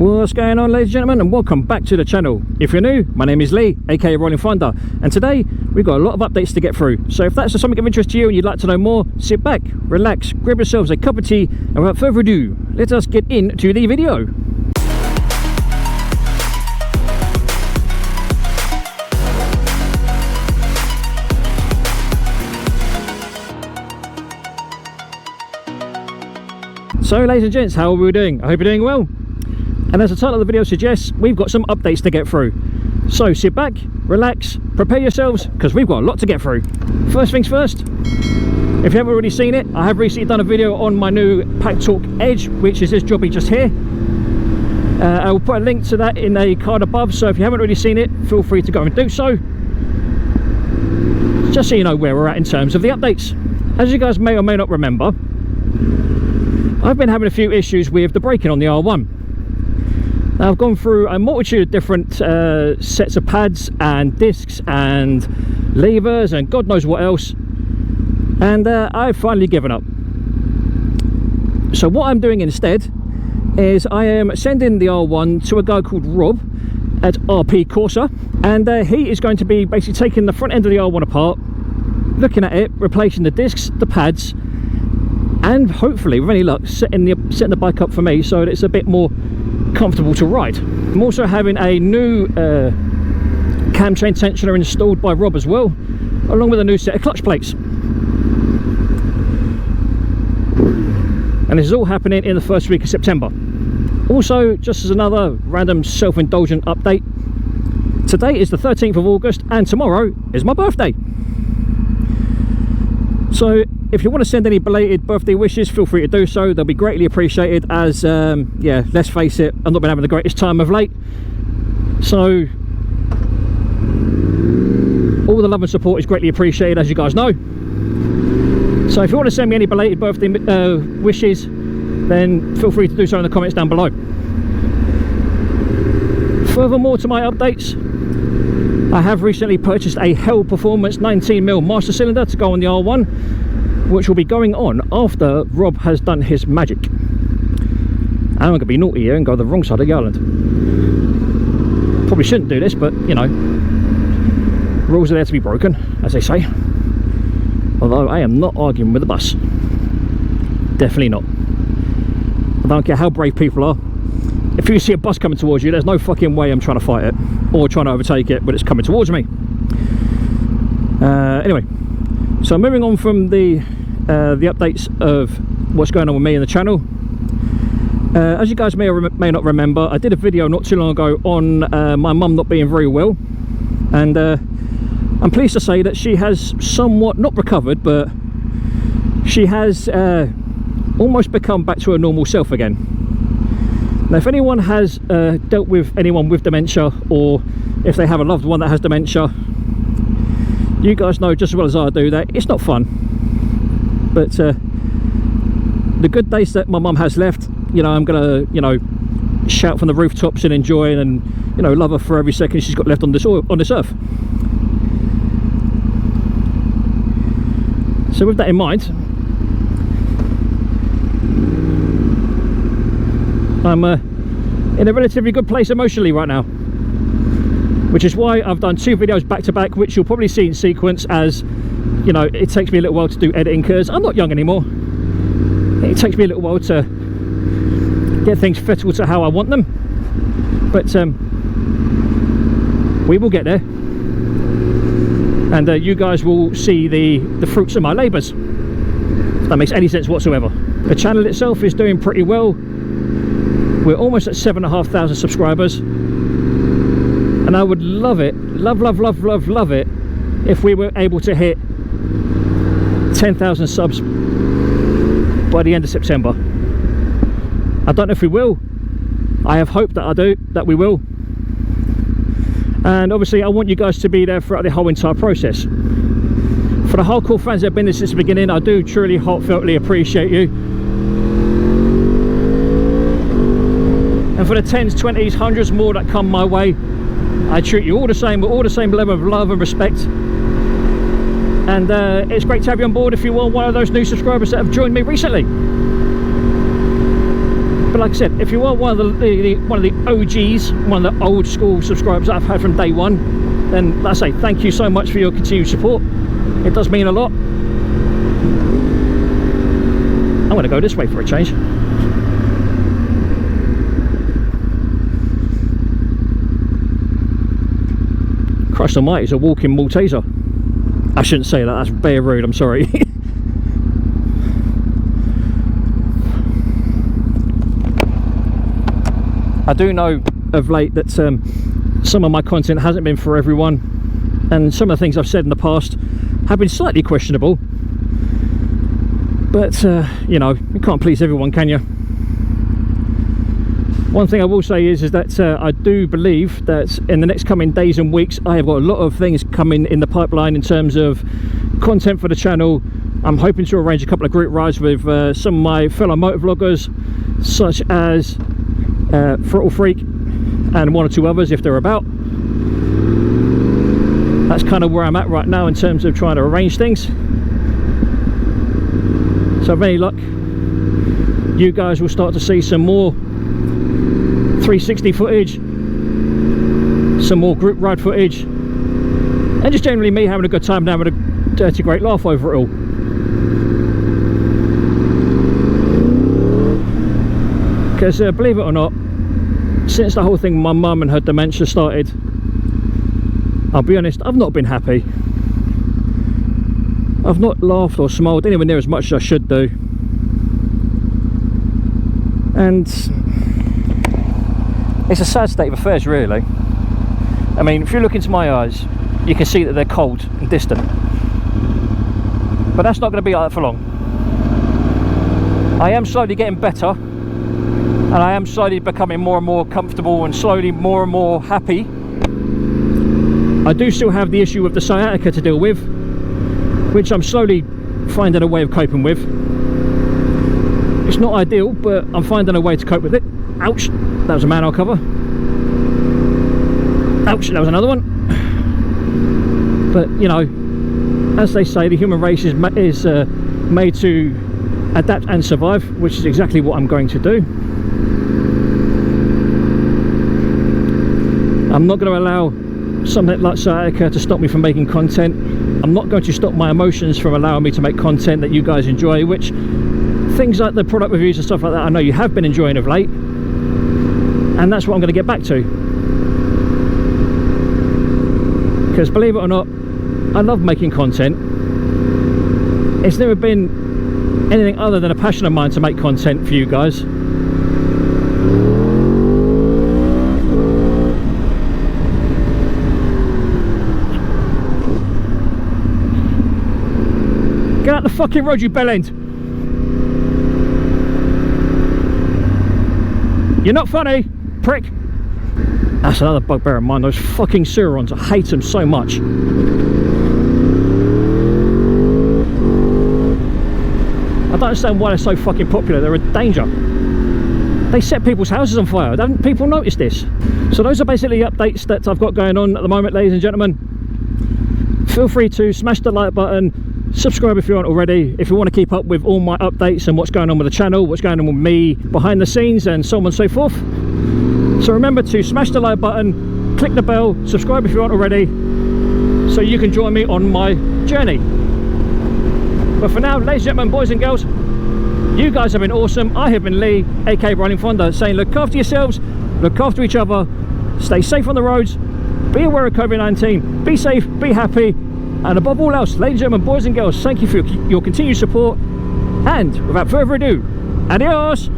What's going on, ladies and gentlemen, and welcome back to the channel. If you're new, my name is Lee, aka Rollin Thunder, and today we've got a lot of updates to get through. So if that's something of interest to you and you'd like to know more, sit back, relax, grab yourselves a cup of tea, and without further ado, let us get into the video. So ladies and gents, how are we doing? I hope you're doing well. And as the title of the video suggests, we've got some updates to get through. So sit back, relax, prepare yourselves, because we've got a lot to get through. First things first, if you haven't already seen it, I have recently done a video on my new Pack Talk Edge, which is this jobby just here. I will put a link to that in a card above, so if you haven't already seen it, feel free to go and do so. Just so you know where we're at in terms of the updates. As you guys may or may not remember, I've been having a few issues with the braking on the R1. Now, I've gone through a multitude of different sets of pads and discs and levers and God knows what else, and I've finally given up. So what I'm doing instead is I am sending the R1 to a guy called Rob at RP Corsa, and he is going to be basically taking the front end of the R1 apart, looking at it, replacing the discs, the pads, and hopefully, with any luck, setting the bike up for me so that it's a bit more comfortable to ride. I'm also having a new cam chain tensioner installed by Rob as well, along with a new set of clutch plates. And this is all happening in the first week of September. Also, just as another random self-indulgent update, today is the 13th of August and tomorrow is my birthday. So if you want to send any belated birthday wishes, feel free to do so. They'll be greatly appreciated, as yeah, let's face it, I've not been having the greatest time of late. So all the love and support is greatly appreciated, as you guys know. So if you want to send me any belated birthday wishes, then feel free to do so in the comments down below. Furthermore to my updates, I have recently purchased a Hell Performance 19mm master cylinder to go on the R1, which will be going on after Rob has done his magic. And I'm going to be naughty here and go the wrong side of the island. Probably shouldn't do this, but you know, rules are there to be broken, as they say. Although I am not arguing with the bus. Definitely not. I don't care how brave people are. If you see a bus coming towards you, there's no fucking way I'm trying to fight it or trying to overtake it, but it's coming towards me. Anyway, so moving on from the updates of what's going on with me and the channel. As you guys may or may not remember, I did a video not too long ago on my mum not being very well, and I'm pleased to say that she has somewhat not recovered, but she has almost become back to her normal self again. Now, if anyone has dealt with anyone with dementia, or if they have a loved one that has dementia, you guys know just as well as I do that it's not fun. But the good days that my mum has left, you know, I'm gonna, you know, shout from the rooftops and enjoy and, you know, love her for every second she's got left on this earth. So with that in mind, I'm in a relatively good place emotionally right now, which is why I've done two videos back to back, which you'll probably see in sequence, as you know, it takes me a little while to do editing because I'm not young anymore. It takes me a little while to get things fitted to how I want them, but we will get there, and you guys will see the fruits of my labours, if that makes any sense whatsoever. The channel itself is doing pretty well. We're almost at 7,500 subscribers, and I would love it, love it, if we were able to hit 10,000 subs by the end of September. I don't know if we will. I have hope that we will. And obviously I want you guys to be there throughout the whole entire process. For the hardcore fans that have been there since the beginning, I do truly heartfeltly appreciate you. And for the 10s, 20s, 100s more that come my way, I treat you all the same, with all the same level of love and respect. And it's great to have you on board if you are one of those new subscribers that have joined me recently. But like I said, if you are one of the OGs, one of the old school subscribers that I've had from day one, then like I say, thank you so much for your continued support. It does mean a lot. I'm going to go this way for a change. Christ almighty, it's a walking Malteser. I shouldn't say that, that's very rude, I'm sorry. I do know of late that some of my content hasn't been for everyone, and some of the things I've said in the past have been slightly questionable, but you know, you can't please everyone, can you? One thing I will say is that I do believe that in the next coming days and weeks I have got a lot of things coming in the pipeline in terms of content for the channel. I'm hoping to arrange a couple of group rides with some of my fellow motovloggers, such as Throttle Freak and one or two others if they're about. That's kind of where I'm at right now in terms of trying to arrange things. So with any luck, you guys will start to see some more 360 footage, some more group ride footage, and just generally me having a good time and having a dirty great laugh over it all. Because believe it or not, since the whole thing with my mum and her dementia started, I'll be honest, I've not been happy. I've not laughed or smiled anywhere near as much as I should do. And it's a sad state of affairs, really. I mean, if you look into my eyes, you can see that they're cold and distant. But that's not going to be like that for long. I am slowly getting better, and I am slowly becoming more and more comfortable and slowly more and more happy. I do still have the issue with the sciatica to deal with, which I'm slowly finding a way of coping with. It's not ideal, but I'm finding a way to cope with it. Ouch, that was a manhole cover. Ouch, that was another one. But you know, as they say, the human race is made to adapt and survive, which is exactly what I'm going to do. I'm not going to allow something like sciatica to stop me from making content. I'm not going to stop my emotions from allowing me to make content that you guys enjoy, which things like the product reviews and stuff like that I know you have been enjoying of late, and that's what I'm going to get back to. Because believe it or not, I love making content. It's never been anything other than a passion of mine to make content for you guys. Get out the fucking road, you bellend! You're not funny, prick! That's another bugbear of mine, those fucking Surons. I hate them so much. I don't understand why they're so fucking popular. They're a danger. They set people's houses on fire. Haven't people noticed this? So those are basically the updates that I've got going on at the moment, ladies and gentlemen. Feel free to smash the like button, subscribe if you aren't already, if you want to keep up with all my updates and what's going on with the channel, what's going on with me behind the scenes, and so on and so forth. So remember to smash the like button, click the bell, subscribe if you aren't already, so you can join me on my journey. But for now, ladies and gentlemen, boys and girls, you guys have been awesome. I have been Lee, aka Rollin Thunder, saying look after yourselves, look after each other, stay safe on the roads, be aware of COVID-19, be safe, be happy, and above all else, ladies and gentlemen, boys and girls, thank you for your continued support, and without further ado, adios!